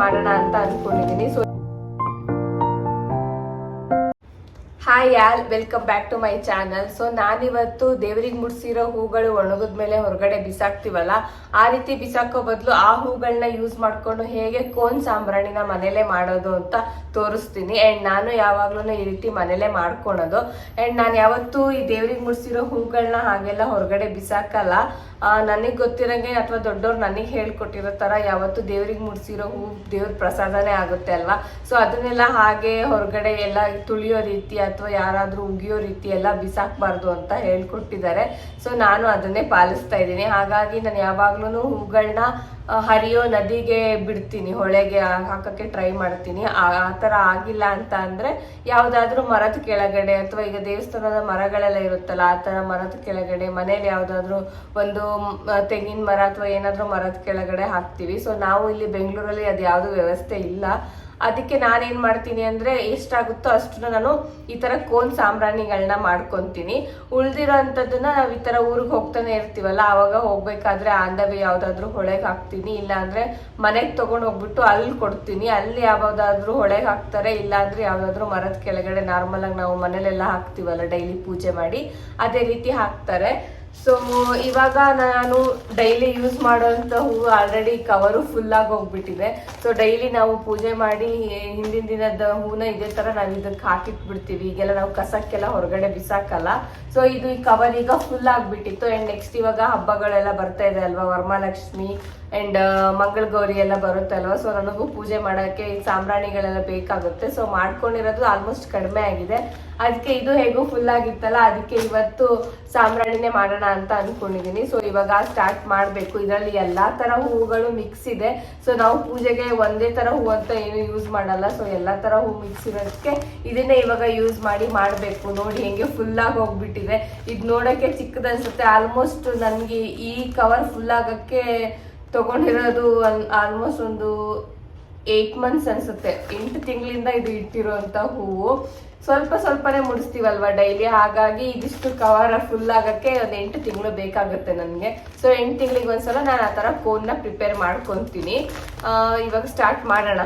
ಮಾಡೋಣ ಅಂತ ಅನ್ಕೊಂಡಿದೀನಿ. So hi y'all, welcome back to my channel. So ನಾನಿವತ್ತು ದೇವರಿಗೆ ಮುಡ್ಸಿರೋ ಹೂಗಳು ಒಣಗಿದ್ಮೇಲೆ ಹೊರಗಡೆ ಬಿಸಾಕ್ತಿವಲ್ಲ, ಆ ರೀತಿ ಬಿಸಾಕೋ ಬದಲು ಆ ಹೂಗಳನ್ನ ಯೂಸ್ ಮಾಡ್ಕೊಂಡು ಹೇಗೆ ಕೋನ್ ಸಾಂಬ್ರಾಣಿನ ಮನೇಲೆ ಮಾಡೋದು ಅಂತ ತೋರಿಸ್ತೀನಿ. ಅಂಡ್ ನಾನು ಯಾವಾಗ್ಲೂ ಈ ರೀತಿ ಮನೇಲೆ ಮಾಡ್ಕೊಳೋದು. ಅಂಡ್ ನಾನು ಯಾವತ್ತೂ ಈ ದೇವ್ರಿಗೆ ಮುಡ್ಸಿರೋ ಹೂಗಳನ್ನ ಹಾಗೆಲ್ಲ ಹೊರಗಡೆ ಬಿಸಾಕಲ್ಲ. ನನಗೆ ಗೊತ್ತಿರಂಗೆ ಅಥವಾ ದೊಡ್ಡವ್ರು ನನಗೆ ಹೇಳ್ಕೊಟ್ಟಿರೋ ತರ ಯಾವತ್ತು ದೇವ್ರಿಗೆ ಮುಡ್ಸಿರೋ ಹೂ ದೇವ್ರ ಪ್ರಸಾದನೇ ಆಗುತ್ತೆ ಅಲ್ವಾ. ಸೊ ಅದನ್ನೆಲ್ಲ ಹಾಗೆ ಹೊರಗಡೆ ಎಲ್ಲ ತುಳಿಯೋ ರೀತಿ ಅಥವಾ ಯಾರಾದ್ರೂ ಉಗಿಯೋ ರೀತಿ ಎಲ್ಲ ಬಿಸಾಕ್ಬಾರ್ದು ಅಂತ ಹೇಳ್ಕೊಟ್ಟಿದ್ದಾರೆ. ಸೊ ನಾನು ಅದನ್ನೇ ಪಾಲಿಸ್ತಾ ಇದ್ದೀನಿ. ಹಾಗಾಗಿ ನಾನು ಯಾವಾಗ್ಲೂ ಹೂಗಳನ್ನ ಹರಿಯೋ ನದಿಗೆ ಬಿಡ್ತೀನಿ, ಹೊಳೆಗೆ ಹಾಕಕ್ಕೆ ಟ್ರೈ ಮಾಡ್ತೀನಿ. ಆ ತರ ಆಗಿಲ್ಲ ಅಂತ ಅಂದ್ರೆ ಯಾವ್ದಾದ್ರು ಮರದ ಕೆಳಗಡೆ ಅಥವಾ ಈಗ ದೇವಸ್ಥಾನದ ಮರಗಳೆಲ್ಲ ಇರುತ್ತಲ್ಲ, ಆ ತರ ಮರದ ಕೆಳಗಡೆ, ಮನೇಲಿ ಯಾವ್ದಾದ್ರು ಒಂದು ತೆಂಗಿನ ಮರ ಅಥವಾ ಏನಾದ್ರೂ ಮರದ ಕೆಳಗಡೆ ಹಾಕ್ತಿವಿ. ಸೊ ನಾವು ಇಲ್ಲಿ ಬೆಂಗಳೂರಲ್ಲಿ ಅದು ಯಾವ್ದು ವ್ಯವಸ್ಥೆ ಇಲ್ಲ. ಅದಕ್ಕೆ ನಾನೇನ್ ಮಾಡ್ತೀನಿ ಅಂದ್ರೆ ಎಷ್ಟಾಗುತ್ತೋ ಅಷ್ಟನ್ನ ನಾನು ಈ ತರ ಕೋನ್ ಸಾಂಬ್ರಾಣಿಗಳನ್ನ ಮಾಡ್ಕೊಂತೀನಿ. ಉಳ್ದಿರೋ ಅಂತದನ್ನ ನಾವ್ ಈ ತರ ಊರಿಗೆ ಹೋಗ್ತಾನೆ ಇರ್ತೀವಲ್ಲ, ಅವಾಗ ಹೋಗ್ಬೇಕಾದ್ರೆ ಆಂದವಿ ಯಾವ್ದಾದ್ರು ಹೊಳೆಗೆ ಹಾಕ್ತೀನಿ, ಇಲ್ಲ ಅಂದ್ರೆ ಮನೆಗ್ ತಗೊಂಡ್ ಹೋಗ್ಬಿಟ್ಟು ಅಲ್ಲಿ ಕೊಡ್ತೀನಿ. ಅಲ್ಲಿ ಯಾವ್ದಾದ್ರು ಹೊಳೆಗೆ ಹಾಕ್ತಾರೆ, ಇಲ್ಲ ಅಂದ್ರೆ ಯಾವ್ದಾದ್ರು ಮರದ ಕೆಳಗಡೆ ನಾರ್ಮಲ್ ಆಗಿ ನಾವು ಮನೇಲೆಲ್ಲ ಹಾಕ್ತಿವಲ್ಲ ಡೈಲಿ ಪೂಜೆ ಮಾಡಿ, ಅದೇ ರೀತಿ ಹಾಕ್ತಾರೆ. ಸೊ ಇವಾಗ ನಾನು ಡೈಲಿ ಯೂಸ್ ಮಾಡೋಂಥ ಹೂವು ಆಲ್ರೆಡಿ ಕವರು ಫುಲ್ ಆಗಿ ಹೋಗ್ಬಿಟ್ಟಿದೆ. ಸೊ ಡೈಲಿ ನಾವು ಪೂಜೆ ಮಾಡಿ ಹಿಂದಿನ ದಿನದ ಹೂನ ಇದೇ ತರ ನಾವು ಇದಕ್ಕೆ ಹಾಕಿಟ್ಬಿಡ್ತೀವಿ. ಈಗೆಲ್ಲ ನಾವು ಕಸಕ್ಕೆಲ್ಲ ಹೊರಗಡೆ ಬಿಸಾಕಲ್ಲ. ಸೊ ಇದು ಈ ಕವರ್ ಈಗ ಫುಲ್ ಆಗ್ಬಿಟ್ಟಿತ್ತು. ಅಂಡ್ ನೆಕ್ಸ್ಟ್ ಇವಾಗ ಹಬ್ಬಗಳೆಲ್ಲ ಬರ್ತಾ ಇದೆ ಅಲ್ವಾ, ವರಮಹಾಲಕ್ಷ್ಮಿ ಅಂಡ್ ಮಂಗಳ ಗೌರಿ ಎಲ್ಲ ಬರುತ್ತೆ ಅಲ್ವಾ. ಸೊ ನನಗೂ ಪೂಜೆ ಮಾಡೋಕ್ಕೆ ಈ ಸಾಂಬ್ರಾಣಿಗಳೆಲ್ಲ ಬೇಕಾಗುತ್ತೆ. ಸೊ ಮಾಡ್ಕೊಂಡಿರೋದು ಆಲ್ಮೋಸ್ಟ್ ಕಡಿಮೆ ಆಗಿದೆ. ಅದಕ್ಕೆ ಇದು ಹೇಗೂ ಫುಲ್ ಆಗಿತ್ತಲ್ಲ, ಅದಕ್ಕೆ ಇವತ್ತು ಸಾಂಬ್ರಾಣಿನೇ ಮಾಡೋಣ ಅಂತ ಅನ್ಕೊಂಡಿದೀನಿ. ಸೊ ಇವಾಗ ಸ್ಟಾರ್ಟ್ ಮಾಡ್ಬೇಕು. ಇದರಲ್ಲಿ ಎಲ್ಲಾ ತರ ಹೂವುಗಳು ಮಿಕ್ಸ್ ಇದೆ. ಸೊ ನಾವು ಪೂಜೆಗೆ ಒಂದೇ ತರ ಹೂ ಅಂತ ಏನು ಯೂಸ್ ಮಾಡಲ್ಲ. ಸೊ ಎಲ್ಲಾ ತರ ಹೂ ಮಿಕ್ಸ್ ಇರೋದಕ್ಕೆ ಇದನ್ನೇ ಇವಾಗ ಯೂಸ್ ಮಾಡಿ ಮಾಡ್ಬೇಕು. ನೋಡಿ ಹೆಂಗೆ ಫುಲ್ ಆಗಿ ಹೋಗ್ಬಿಟ್ಟಿದೆ. ಇದು ನೋಡಕ್ಕೆ ಚಿಕ್ಕದನ್ಸುತ್ತೆ. ಆಲ್ಮೋಸ್ಟ್ ನನ್ಗೆ ಈ ಕವರ್ ಫುಲ್ ಆಗಕ್ಕೆ ತಗೊಂಡಿರೋದು ಆಲ್ಮೋಸ್ಟ್ ಒಂದು 8 months ಅನ್ಸುತ್ತೆ. 8 ತಿಂಗಳಿಂದ ಇದು ಇಟ್ಟಿರುವಂತ ಹೂವು. ಸ್ವಲ್ಪ ಸ್ವಲ್ಪನೇ ಮುಡಿಸ್ತೀವಲ್ವಾ ಡೈಲಿ, ಹಾಗಾಗಿ ಇದಿಷ್ಟು ಕವರ್ ಫುಲ್ ಆಗಕ್ಕೆ ಒಂದು 8 ತಿಂಗಳು ಬೇಕಾಗುತ್ತೆ ನನಗೆ. ಸೊ 8 ತಿಂಗಳಿಗೆ ಒಂದ್ಸಲ ನಾನು ಆ ತರ ಕೋನ್ನ ಪ್ರಿಪೇರ್ ಮಾಡ್ಕೊಂತೀನಿ. ಇವಾಗ ಸ್ಟಾರ್ಟ್ ಮಾಡೋಣ.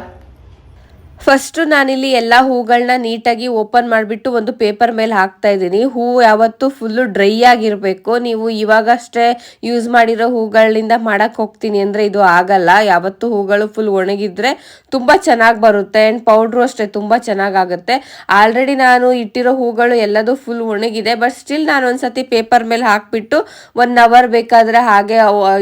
ಫಸ್ಟ್ ನಾನಿಲ್ಲಿ ಎಲ್ಲ ಹೂಗಳನ್ನ ನೀಟಾಗಿ ಓಪನ್ ಮಾಡಿಬಿಟ್ಟು ಒಂದು ಪೇಪರ್ ಮೇಲೆ ಹಾಕ್ತಾ ಇದ್ದೀನಿ. ಹೂ ಯಾವತ್ತು ಫುಲ್ಲು ಡ್ರೈ ಆಗಿರಬೇಕು. ನೀವು ಇವಾಗಷ್ಟೇ ಯೂಸ್ ಮಾಡಿರೋ ಹೂಗಳಿಂದ ಮಾಡಕ್ಕೆ ಹೋಗ್ತೀನಿ ಅಂದರೆ ಇದು ಆಗಲ್ಲ. ಯಾವತ್ತು ಹೂಗಳು ಫುಲ್ ಒಣಗಿದ್ರೆ ತುಂಬ ಚೆನ್ನಾಗಿ ಬರುತ್ತೆ. ಆ್ಯಂಡ್ ಪೌಡ್ರು ಅಷ್ಟೇ ತುಂಬ ಚೆನ್ನಾಗಾಗುತ್ತೆ. ಆಲ್ರೆಡಿ ನಾನು ಇಟ್ಟಿರೋ ಹೂಗಳು ಎಲ್ಲದೂ ಫುಲ್ ಒಣಗಿದೆ. ಬಟ್ ಸ್ಟಿಲ್ ನಾನು ಒಂದ್ಸತಿ ಪೇಪರ್ ಮೇಲೆ ಹಾಕ್ಬಿಟ್ಟು 1 hour ಬೇಕಾದರೆ ಹಾಗೆ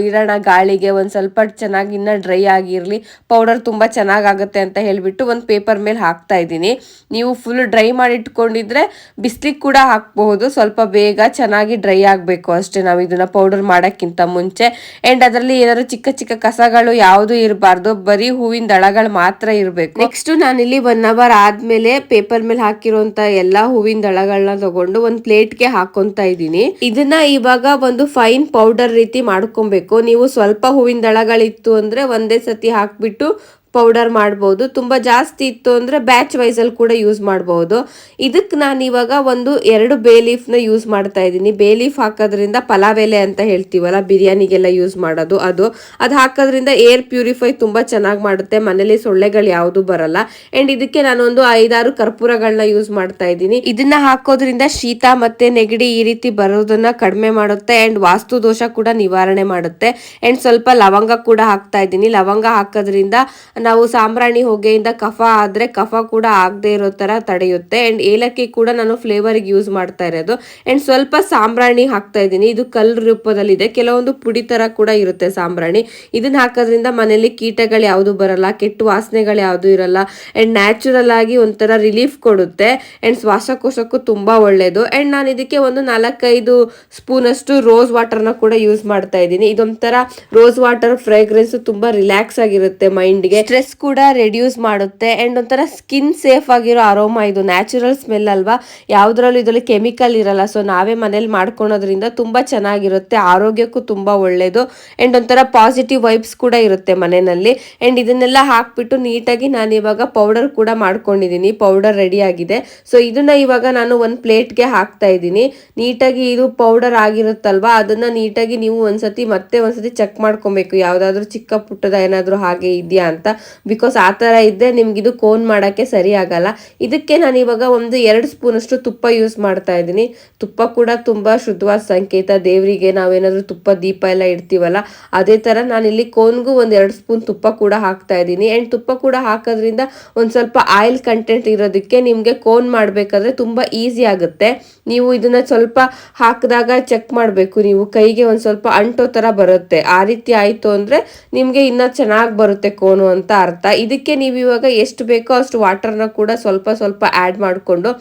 ಇರೋಣ ಗಾಳಿಗೆ, ಒಂದು ಸ್ವಲ್ಪ ಚೆನ್ನಾಗಿ ಇನ್ನೂ ಡ್ರೈ ಆಗಿರಲಿ, ಪೌಡರ್ ತುಂಬ ಚೆನ್ನಾಗಾಗುತ್ತೆ ಅಂತ ಹೇಳಿಬಿಟ್ಟು ಒಂದು ಪೇಪರ್ ಮೇಲೆ ಹಾಕ್ತಾ ಇದ್ದೀನಿ. ನೀವು ಫುಲ್ ಡ್ರೈ ಮಾಡಿ ಇಟ್ಕೊಂಡಿದ್ರೆ ಬಿಸ್ಲಿಗೆ ಕೂಡ ಹಾಕಬಹುದು. ಸ್ವಲ್ಪ ಬೇಗ ಚೆನ್ನಾಗಿ ಡ್ರೈ ಆಗಬೇಕು ಅಷ್ಟೇ ನಾವು ಇದನ್ನ ಪೌಡರ್ ಮಾಡೋಕ್ಕಿಂತ ಮುಂಚೆ. ಅಂಡ್ ಅದರಲ್ಲಿ ಏನಾದ್ರು ಚಿಕ್ಕ ಚಿಕ್ಕ ಕಸಗಳು ಯಾವುದು ಇರಬಾರ್ದು, ಬರೀ ಹೂವಿನ ದಳಗಳು ಮಾತ್ರ ಇರಬೇಕು. ನೆಕ್ಸ್ಟ್ ನಾನಿಲ್ಲಿ 1 hour ಆದ್ಮೇಲೆ ಪೇಪರ್ ಮೇಲೆ ಹಾಕಿರುವಂತ ಎಲ್ಲಾ ಹೂವಿನ ದಳಗಳನ್ನ ತಗೊಂಡು ಒಂದು ಪ್ಲೇಟ್ಗೆ ಹಾಕೊಂತ ಇದ್ದೀನಿ. ಇದನ್ನ ಇವಾಗ ಒಂದು ಫೈನ್ ಪೌಡರ್ ರೀತಿ ಮಾಡ್ಕೊಬೇಕು. ನೀವು ಸ್ವಲ್ಪ ಹೂವಿನ ದಳಗಳಿತ್ತು ಅಂದ್ರೆ ಒಂದೇ ಸತಿ ಹಾಕ್ಬಿಟ್ಟು ಪೌಡರ್ ಮಾಡ್ಬೋದು. ತುಂಬ ಜಾಸ್ತಿ ಇತ್ತು ಅಂದರೆ ಬ್ಯಾಚ್ ವೈಸಲ್ಲಿ ಕೂಡ ಯೂಸ್ ಮಾಡ್ಬೋದು. ಇದಕ್ಕೆ ನಾನು ಇವಾಗ ಒಂದು 2 ಬೇ ಲೀಫ್ನ ಯೂಸ್ ಮಾಡ್ತಾ ಇದ್ದೀನಿ. ಬೇ ಲೀಫ್ ಹಾಕೋದ್ರಿಂದ ಪಲಾವ್ ಎಲೆ ಅಂತ ಹೇಳ್ತೀವಲ್ಲ, ಬಿರಿಯಾನಿಗೆಲ್ಲ ಯೂಸ್ ಮಾಡೋದು, ಅದು ಹಾಕೋದ್ರಿಂದ ಏರ್ ಪ್ಯೂರಿಫೈ ತುಂಬ ಚೆನ್ನಾಗಿ ಮಾಡುತ್ತೆ. ಮನೇಲಿ ಸೊಳ್ಳೆಗಳು ಯಾವುದು ಬರಲ್ಲ. ಆ್ಯಂಡ್ ಇದಕ್ಕೆ ನಾನು ಒಂದು 5-6 ಕರ್ಪೂರಗಳನ್ನ ಯೂಸ್ ಮಾಡ್ತಾ ಇದ್ದೀನಿ. ಇದನ್ನ ಹಾಕೋದ್ರಿಂದ ಶೀತ ಮತ್ತೆ ನೆಗಡಿ ಈ ರೀತಿ ಬರೋದನ್ನ ಕಡಿಮೆ ಮಾಡುತ್ತೆ. ಆ್ಯಂಡ್ ವಾಸ್ತು ದೋಷ ಕೂಡ ನಿವಾರಣೆ ಮಾಡುತ್ತೆ. ಆ್ಯಂಡ್ ಸ್ವಲ್ಪ ಲವಂಗ ಕೂಡ ಹಾಕ್ತಾ ಇದ್ದೀನಿ. ಲವಂಗ ಹಾಕೋದ್ರಿಂದ ನಾವು ಸಾಂಬ್ರಾಣಿ ಹೊಗೆಯಿಂದ ಕಫ ಆದ್ರೆ ಕಫ ಕೂಡ ಆಗದೆ ಇರೋ ತರ ತಡೆಯುತ್ತೆ. ಅಂಡ್ ಏಲಕ್ಕಿ ಕೂಡ ನಾನು ಫ್ಲೇವರ್ಗೆ ಯೂಸ್ ಮಾಡ್ತಾ ಇರೋದು. ಅಂಡ್ ಸ್ವಲ್ಪ ಸಾಂಬ್ರಾಣಿ ಹಾಕ್ತಾ ಇದ್ದೀನಿ. ಇದು ಕಲ್ಲು ರೂಪದಲ್ಲಿದೆ, ಕೆಲವೊಂದು ಪುಡಿ ತರ ಕೂಡ ಇರುತ್ತೆ ಸಾಂಬ್ರಾಣಿ. ಇದನ್ನ ಹಾಕೋದ್ರಿಂದ ಮನೆಯಲ್ಲಿ ಕೀಟಗಳು ಯಾವುದು ಬರಲ್ಲ, ಕೆಟ್ಟ ವಾಸನೆಗಳು ಯಾವುದು ಇರಲ್ಲ. ಅಂಡ್ ನ್ಯಾಚುರಲ್ ಆಗಿ ಒಂಥರ ರಿಲೀಫ್ ಕೊಡುತ್ತೆ. ಅಂಡ್ ಶ್ವಾಸಕೋಶಕ್ಕೂ ತುಂಬಾ ಒಳ್ಳೇದು. ಅಂಡ್ ನಾನು ಇದಕ್ಕೆ ಒಂದು 4-5 ಸ್ಪೂನ್ ಅಷ್ಟು ರೋಸ್ ವಾಟರ್ನ ಕೂಡ ಯೂಸ್ ಮಾಡ್ತಾ ಇದ್ದೀನಿ. ಇದೊಂಥರ ರೋಸ್ ವಾಟರ್ ಫ್ರೇಗ್ರೆನ್ಸ್ ತುಂಬಾ ರಿಲ್ಯಾಕ್ಸ್ ಆಗಿರುತ್ತೆ ಮೈಂಡ್ಗೆ. ಸ್ಟ್ರೆಸ್ ಕೂಡ ರೆಡ್ಯೂಸ್ ಮಾಡುತ್ತೆ. ಅಂಡ್ ಒಂಥರ ಸ್ಕಿನ್ ಸೇಫ್ ಆಗಿರೋ ಅರೋಮಾ. ಇದು ನ್ಯಾಚುರಲ್ ಸ್ಮೆಲ್ ಅಲ್ವಾ, ಯಾವ್ದ್ರಲ್ಲೂ ಇದರಲ್ಲಿ ಕೆಮಿಕಲ್ ಇರಲ್ಲ. ಸೊ ನಾವೇ ಮನೇಲಿ ಮಾಡ್ಕೊಳೋದ್ರಿಂದ ತುಂಬಾ ಚೆನ್ನಾಗಿರುತ್ತೆ, ಆರೋಗ್ಯಕ್ಕೂ ತುಂಬಾ ಒಳ್ಳೇದು. ಅಂಡ್ ಒಂಥರ ಪಾಸಿಟಿವ್ ವೈಬ್ಸ್ ಕೂಡ ಇರುತ್ತೆ ಮನೆಯಲ್ಲಿ. ಅಂಡ್ ಇದನ್ನೆಲ್ಲ ಹಾಕ್ಬಿಟ್ಟು ನೀಟಾಗಿ ನಾನು ಇವಾಗ ಪೌಡರ್ ಕೂಡ ಮಾಡ್ಕೊಂಡಿದ್ದೀನಿ. ಪೌಡರ್ ರೆಡಿ ಆಗಿದೆ. ಸೊ ಇದನ್ನ ಇವಾಗ ನಾನು ಒಂದು ಪ್ಲೇಟ್ಗೆ ಹಾಕ್ತಾ ಇದ್ದೀನಿ. ನೀಟಾಗಿ ಇದು ಪೌಡರ್ ಆಗಿರುತ್ತಲ್ವಾ, ಅದನ್ನ ನೀಟಾಗಿ ನೀವು ಒಂದ್ಸತಿ ಚೆಕ್ ಮಾಡ್ಕೊಬೇಕು, ಯಾವ್ದಾದ್ರು ಚಿಕ್ಕ ಪುಟ್ಟದ ಏನಾದ್ರು ಹಾಗೆ ಇದೆಯಾ ಅಂತ. ಬಿಕಾಸ್ ಆ ಥರ ಇದ್ದರೆ ನಿಮ್ಗೆ ಇದು ಕೋನ್ ಮಾಡೋಕ್ಕೆ ಸರಿ ಆಗಲ್ಲ. ಇದಕ್ಕೆ ನಾನು ಇವಾಗ ಒಂದು 2 ಸ್ಪೂನಷ್ಟು ತುಪ್ಪ ಯೂಸ್ ಮಾಡ್ತಾ ಇದ್ದೀನಿ. ತುಪ್ಪ ಕೂಡ ತುಂಬ ಶುದ್ಧವಾದ ಸಂಕೇತ. ದೇವರಿಗೆ ನಾವೇನಾದರೂ ತುಪ್ಪ ದೀಪ ಎಲ್ಲ ಇಡ್ತೀವಲ್ಲ, ಅದೇ ಥರ ನಾನಿಲ್ಲಿ ಕೋನ್ಗೂ ಒಂದು 2 ಸ್ಪೂನ್ ತುಪ್ಪ ಕೂಡ ಹಾಕ್ತಾ ಇದ್ದೀನಿ. ಆ್ಯಂಡ್ ತುಪ್ಪ ಕೂಡ ಹಾಕೋದ್ರಿಂದ ಒಂದು ಸ್ವಲ್ಪ ಆಯಿಲ್ ಕಂಟೆಂಟ್ ಇರೋದಕ್ಕೆ ನಿಮಗೆ ಕೋನ್ ಮಾಡಬೇಕಾದ್ರೆ ತುಂಬ ಈಸಿ ಆಗುತ್ತೆ. ನೀವು ಇದನ್ನ ಸ್ವಲ್ಪ ಹಾಕಿದಾಗ ಚೆಕ್ ಮಾಡಬೇಕು, ನೀವು ಕೈಗೆ ಒಂದು ಸ್ವಲ್ಪ ಅಂಟೋ ಥರ ಬರುತ್ತೆ. ಆ ರೀತಿ ಆಯಿತು ಅಂದರೆ ನಿಮಗೆ ಇನ್ನೂ ಚೆನ್ನಾಗಿ ಬರುತ್ತೆ ಕೋನು ಅಂತ ಅರ್ಥ. ಇದಕ್ಕೆ ನೀವು ಇವಾಗ ಎಷ್ಟು ಬೇಕೋ ಅಷ್ಟು ವಾಟರ್ನ ಕೂಡ ಸ್ವಲ್ಪ ಸ್ವಲ್ಪ ಆ್ಯಡ್ ಮಾಡಿಕೊಂಡು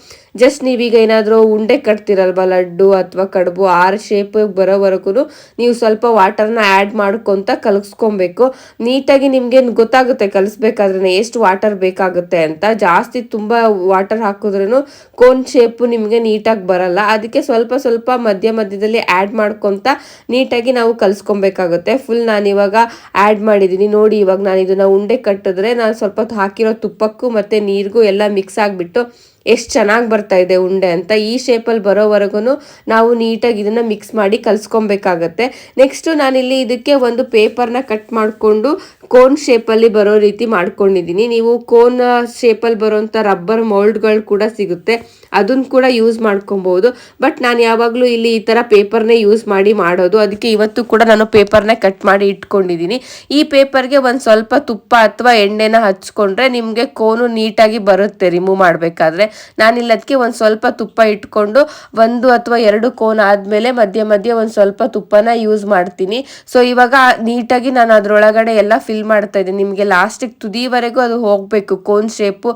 ಜಸ್ಟ್ ನೀವೀಗ ಏನಾದರೂ ಉಂಡೆ ಕಟ್ತಿರಲ್ವ, ಲಡ್ಡು ಅಥವಾ ಕಡುಬು, ಆ ಶೇಪ್ ಬರೋವರೆಗೂ ನೀವು ಸ್ವಲ್ಪ ವಾಟರ್ನ ಆ್ಯಡ್ ಮಾಡ್ಕೊತ ಕಲಸ್ಕೊಬೇಕು. ನೀಟಾಗಿ ನಿಮಗೆ ಗೊತ್ತಾಗುತ್ತೆ ಕಲಿಸ್ಬೇಕಾದ್ರೆ ಎಷ್ಟು ವಾಟರ್ ಬೇಕಾಗುತ್ತೆ ಅಂತ. ಜಾಸ್ತಿ ತುಂಬ ವಾಟರ್ ಹಾಕಿದ್ರೂ ಕೋನ್ ಶೇಪು ನಿಮಗೆ ನೀಟಾಗಿ ಬರಲ್ಲ. ಅದಕ್ಕೆ ಸ್ವಲ್ಪ ಸ್ವಲ್ಪ ಮಧ್ಯದಲ್ಲಿ ಆ್ಯಡ್ ಮಾಡ್ಕೊತ ನೀಟಾಗಿ ನಾವು ಕಲಿಸ್ಕೊಬೇಕಾಗುತ್ತೆ. ಫುಲ್ ನಾನಿವಾಗ ಆ್ಯಡ್ ಮಾಡಿದ್ದೀನಿ ನೋಡಿ. ಇವಾಗ ನಾನು ಇದನ್ನು ಉಂಡೆ ಕಟ್ಟಿದ್ರೆ ನಾನು ಸ್ವಲ್ಪ ಹಾಕಿರೋ ತುಪ್ಪಕ್ಕೂ ಮತ್ತು ನೀರಿಗೂ ಎಲ್ಲ ಮಿಕ್ಸ್ ಆಗಿಬಿಟ್ಟು ಎಷ್ಟು ಚೆನ್ನಾಗಿ ಬರ್ತಾ ಇದೆ ಉಂಡೆ ಅಂತ. ಈ ಶೇಪಲ್ಲಿ ಬರೋವರೆಗೂ ನಾವು ನೀಟಾಗಿ ಇದನ್ನು ಮಿಕ್ಸ್ ಮಾಡಿ ಕಲಿಸ್ಕೊಬೇಕಾಗತ್ತೆ. ನೆಕ್ಸ್ಟು ನಾನಿಲ್ಲಿ ಇದಕ್ಕೆ ಒಂದು ಪೇಪರ್ನ ಕಟ್ ಮಾಡಿಕೊಂಡು ಕೋನ್ ಶೇಪಲ್ಲಿ ಬರೋ ರೀತಿ ಮಾಡ್ಕೊಂಡಿದ್ದೀನಿ. ನೀವು ಕೋನ್ ಶೇಪಲ್ಲಿ ಬರೋಂಥ ರಬ್ಬರ್ ಮೋಲ್ಡ್ಗಳು ಕೂಡ ಸಿಗುತ್ತೆ, ಅದನ್ನು ಕೂಡ ಯೂಸ್ ಮಾಡ್ಕೊಬೋದು. ಬಟ್ ನಾನು ಯಾವಾಗಲೂ ಇಲ್ಲಿ ಈ ಥರ ಪೇಪರ್ನೇ ಯೂಸ್ ಮಾಡಿ ಮಾಡೋದು. ಅದಕ್ಕೆ ಇವತ್ತು ಕೂಡ ನಾನು ಪೇಪರ್ನೇ ಕಟ್ ಮಾಡಿ ಇಟ್ಕೊಂಡಿದ್ದೀನಿ. ಈ ಪೇಪರ್ಗೆ ಒಂದು ಸ್ವಲ್ಪ ತುಪ್ಪ ಅಥವಾ ಎಣ್ಣೆನ ಹಚ್ಕೊಂಡ್ರೆ ನಿಮಗೆ ಕೋನು ನೀಟಾಗಿ ಬರುತ್ತೆ ರಿಮೂವ್ ಮಾಡಬೇಕಾದ್ರೆ. ನಾನಿಲ್ಲಿ ಅದಕ್ಕೆ ಒಂದು ಸ್ವಲ್ಪ ತುಪ್ಪ ಇಟ್ಕೊಂಡು 1 ಅಥವಾ 2 ಕೋನ್ ಆದಮೇಲೆ ಮಧ್ಯ ಒಂದು ಸ್ವಲ್ಪ ತುಪ್ಪನ ಯೂಸ್ ಮಾಡ್ತೀನಿ. ಸೊ ಇವಾಗ ನೀಟಾಗಿ ನಾನು ಅದರೊಳಗಡೆ ಎಲ್ಲ ಫಿಲ್ ಮಾಡ್ತಾ ಇದ್ದೀನಿ. ನಿಮಗೆ ಲಾಸ್ಟಿಗೆ ತುದಿವರೆಗೂ ಅದು ಹೋಗಬೇಕು. ಕೋನ್ ಶೇಪು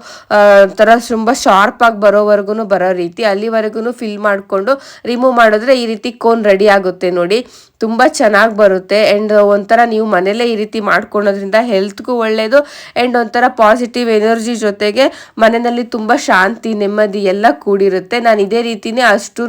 ಥರ ತುಂಬ ಶಾರ್ಪ್ ಆಗಿ ಬರೋವರೆಗೂ ಬರೋ ರೀತಿ ಅಲ್ಲಿವರೆಗೂ ಫಿಲ್ ಮಾಡಿಕೊಂಡು ರಿಮೂವ್ ಮಾಡಿದ್ರೆ ಈ ರೀತಿ ಕೋನ್ ರೆಡಿ ಆಗುತ್ತೆ ನೋಡಿ. ತುಂಬ ಚೆನ್ನಾಗಿ ಬರುತ್ತೆ. ಆ್ಯಂಡ್ ಒಂಥರ ನೀವು ಮನೇಲೇ ಈ ರೀತಿ ಮಾಡ್ಕೊಳೋದ್ರಿಂದ ಹೆಲ್ತ್ಗೂ ಒಳ್ಳೆಯದು. ಆ್ಯಂಡ್ ಒಂಥರ ಪಾಸಿಟಿವ್ ಎನರ್ಜಿ ಜೊತೆಗೆ ಮನೆಯಲ್ಲಿ ತುಂಬ ಶಾಂತಿ ನೆಮ್ಮದಿ ಎಲ್ಲ ಕೂಡಿರುತ್ತೆ. ನಾನು ಇದೇ ರೀತಿನೇ ಅಷ್ಟೂ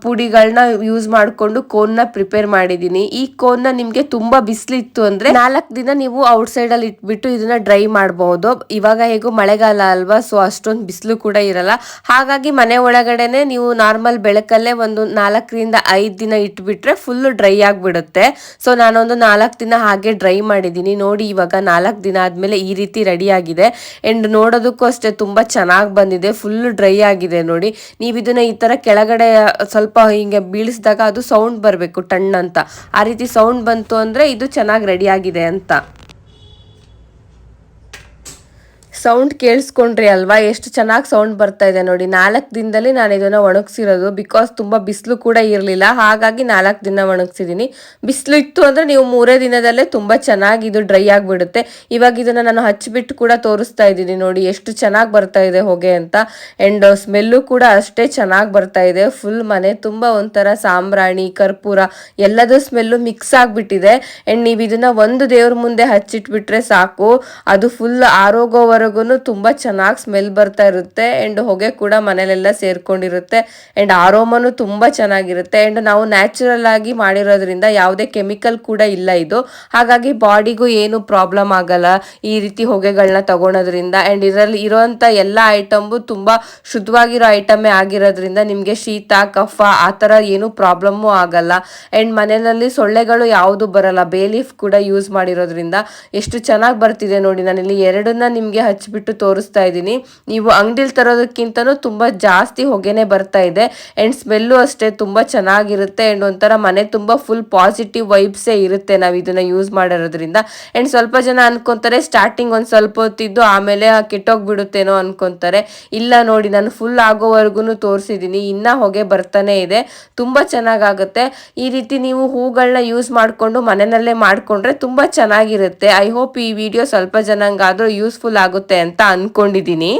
ಪುಡಿಗಳನ್ನ ಯೂಸ್ ಮಾಡಿಕೊಂಡು ಕೋನ್ನ ಪ್ರಿಪೇರ್ ಮಾಡಿದ್ದೀನಿ. ಈ ಕೋನ್ನ ನಿಮಗೆ ತುಂಬ ಬಿಸಿಲಿತ್ತು ಅಂದರೆ 4 ದಿನ ನೀವು ಔಟ್ಸೈಡಲ್ಲಿ ಇಟ್ಬಿಟ್ಟು ಇದನ್ನ ಡ್ರೈ ಮಾಡ್ಬೋದು. ಇವಾಗ ಹೇಗೂ ಮಳೆಗಾಲ ಅಲ್ವಾ, ಸೊ ಅಷ್ಟೊಂದು ಬಿಸಿಲು ಕೂಡ ಇರಲ್ಲ. ಹಾಗಾಗಿ ಮನೆ ಒಳಗಡೆನೆ ನೀವು ನಾರ್ಮಲ್ ಬೆಳಕಲ್ಲೇ ಒಂದು 4 ರಿಂದ 5 ದಿನ ಇಟ್ಬಿಟ್ರೆ ಫುಲ್ಲು ಡ್ರೈ ಆಗಿಬಿಡುತ್ತೆ. ಸೊ ನಾನೊಂದು 4 ದಿನ ಹಾಗೆ ಡ್ರೈ ಮಾಡಿದ್ದೀನಿ ನೋಡಿ. ಇವಾಗ 4 ದಿನ ಆದಮೇಲೆ ಈ ರೀತಿ ರೆಡಿ ಆಗಿದೆ. ಆ್ಯಂಡ್ ನೋಡೋದಕ್ಕೂ ಅಷ್ಟೇ ತುಂಬ ಚೆನ್ನಾಗಿ ಬಂದಿದೆ. ಫುಲ್ಲು ಡ್ರೈ ಆಗಿದೆ ನೋಡಿ. ನೀವು ಇದನ್ನ ಈ ಥರ ಕೆಳಗಡೆ ಸ್ವಲ್ಪ ಹಿಂಗೆ ಬೀಳಿಸಿದಾಗ ಅದು ಸೌಂಡ್ ಬರಬೇಕು ಟಣ್ ಅಂತ. ಆ ರೀತಿ ಸೌಂಡ್ ಬಂತು ಅಂದರೆ ಇದು ಚೆನ್ನಾಗಿ ರೆಡಿ ಆಗಿದೆ ಅಂತ. ಸೌಂಡ್ ಕೇಳಿಸ್ಕೊಂಡ್ರಿ ಅಲ್ವಾ, ಎಷ್ಟು ಚೆನ್ನಾಗಿ ಸೌಂಡ್ ಬರ್ತಾ ಇದೆ ನೋಡಿ. 4 ದಿನದಲ್ಲಿ ನಾನು ಇದನ್ನು ಒಣಗಿಸಿರೋದು. ಬಿಕಾಸ್ ತುಂಬ ಬಿಸಿಲು ಕೂಡ ಇರಲಿಲ್ಲ, ಹಾಗಾಗಿ 4 ದಿನ ಒಣಗಿಸಿದ್ದೀನಿ. ಬಿಸಿಲು ಇತ್ತು ಅಂದರೆ ನೀವು 3 ದಿನದಲ್ಲೇ ತುಂಬ ಚೆನ್ನಾಗಿ ಇದು ಡ್ರೈ ಆಗಿಬಿಡುತ್ತೆ. ಇವಾಗ ಇದನ್ನು ನಾನು ಹಚ್ಚಿಬಿಟ್ಟು ಕೂಡ ತೋರಿಸ್ತಾ ಇದ್ದೀನಿ ನೋಡಿ ಎಷ್ಟು ಚೆನ್ನಾಗಿ ಬರ್ತಾ ಇದೆ ಹೊಗೆ ಅಂತ. ಆ್ಯಂಡ್ ಸ್ಮೆಲ್ಲು ಕೂಡ ಅಷ್ಟೇ ಚೆನ್ನಾಗಿ ಬರ್ತಾ ಇದೆ. ಫುಲ್ ಮನೆ ತುಂಬ ಒಂಥರ ಸಾಂಬ್ರಾಣಿ ಕರ್ಪೂರ ಎಲ್ಲದೂ ಸ್ಮೆಲ್ಲು ಮಿಕ್ಸ್ ಆಗಿಬಿಟ್ಟಿದೆ. ಆ್ಯಂಡ್ ನೀವು ಇದನ್ನು ಒಂದು ದೇವ್ರ ಮುಂದೆ ಹಚ್ಚಿಟ್ಬಿಟ್ರೆ ಸಾಕು, ಅದು ಫುಲ್ ಆರೋಗೋವರೆಗೂ ತುಂಬಾ ಚೆನ್ನಾಗಿ ಸ್ಮೆಲ್ ಬರ್ತಾ ಇರುತ್ತೆ. ಅಂಡ್ ಹೊಗೆ ಕೂಡ ಮನೆಯಲ್ಲೆಲ್ಲ ಸೇರ್ಕೊಂಡಿರುತ್ತೆ. ಅಂಡ್ ಆರೋಮನು ತುಂಬಾ ಚೆನ್ನಾಗಿರುತ್ತೆ. ಅಂಡ್ ನಾವು ನ್ಯಾಚುರಲ್ ಆಗಿ ಮಾಡಿರೋದ್ರಿಂದ ಯಾವುದೇ ಕೆಮಿಕಲ್ ಕೂಡ ಇಲ್ಲ ಇದು. ಹಾಗಾಗಿ ಬಾಡಿಗೂ ಏನು ಪ್ರಾಬ್ಲಮ್ ಆಗಲ್ಲ ಈ ರೀತಿ ಹೊಗೆಗಳನ್ನ ತಗೊಳೋದ್ರಿಂದ. ಅಂಡ್ ಇದರಲ್ಲಿ ಇರೋಂಥ ಎಲ್ಲ ಐಟಮು ತುಂಬಾ ಶುದ್ಧವಾಗಿರೋ ಐಟಮೇ ಆಗಿರೋದ್ರಿಂದ ನಿಮಗೆ ಶೀತ ಕಫ ಆ ಥರ ಏನು ಪ್ರಾಬ್ಲಮ್ಮು ಆಗಲ್ಲ. ಅಂಡ್ ಮನೆಯಲ್ಲಿ ಸೊಳ್ಳೆಗಳು ಯಾವುದು ಬರಲ್ಲ. ಬೇಲೀಫ್ ಕೂಡ ಯೂಸ್ ಮಾಡಿರೋದ್ರಿಂದ ಎಷ್ಟು ಚೆನ್ನಾಗಿ ಬರ್ತಿದೆ ನೋಡಿ. ನಾನಿಲ್ಲಿ 2ನ್ನ ನಿಮಗೆ ಹಚ್ಚಿಬಿಟ್ಟು ತೋರಿಸ್ತಾ ಇದ್ದೀನಿ. ನೀವು ಅಂಗಡಿಲಿ ತರೋದಕ್ಕಿಂತನೂ ತುಂಬ ಜಾಸ್ತಿ ಹೊಗೆನೆ ಬರ್ತಾ ಇದೆ. ಆ್ಯಂಡ್ ಸ್ಮೆಲ್ಲು ಅಷ್ಟೇ ತುಂಬ ಚೆನ್ನಾಗಿರುತ್ತೆ. ಆ್ಯಂಡ್ ಒಂಥರ ಮನೆ ತುಂಬ ಫುಲ್ ಪಾಸಿಟಿವ್ ವೈಬ್ಸೇ ಇರುತ್ತೆ ನಾವು ಇದನ್ನು ಯೂಸ್ ಮಾಡಿರೋದ್ರಿಂದ. ಆ್ಯಂಡ್ ಸ್ವಲ್ಪ ಜನ ಅನ್ಕೊತಾರೆ ಸ್ಟಾರ್ಟಿಂಗ್ ಒಂದು ಸ್ವಲ್ಪ ಹೊತ್ತಿದ್ದು ಆಮೇಲೆ ಕೆಟ್ಟೋಗ್ಬಿಡುತ್ತೇನೋ ಅನ್ಕೊತಾರೆ. ಇಲ್ಲ ನೋಡಿ, ನಾನು ಫುಲ್ ಆಗೋವರೆಗೂ ತೋರಿಸಿದ್ದೀನಿ, ಇನ್ನೂ ಹೊಗೆ ಬರ್ತಾನೆ ಇದೆ. ತುಂಬ ಚೆನ್ನಾಗಾಗುತ್ತೆ. ಈ ರೀತಿ ನೀವು ಹೂಗಳನ್ನ ಯೂಸ್ ಮಾಡಿಕೊಂಡು ಮನೆಯಲ್ಲೇ ಮಾಡಿಕೊಂಡ್ರೆ ತುಂಬ ಚೆನ್ನಾಗಿರುತ್ತೆ. ಐ ಹೋಪ್ ಈ ವಿಡಿಯೋ ಸ್ವಲ್ಪ ಜನಂಗಾದರೂ ಯೂಸ್ಫುಲ್ ಆಗುತ್ತೆ ಅಂತ ಅನ್ಕೊಂಡಿದ್ದೀನಿ.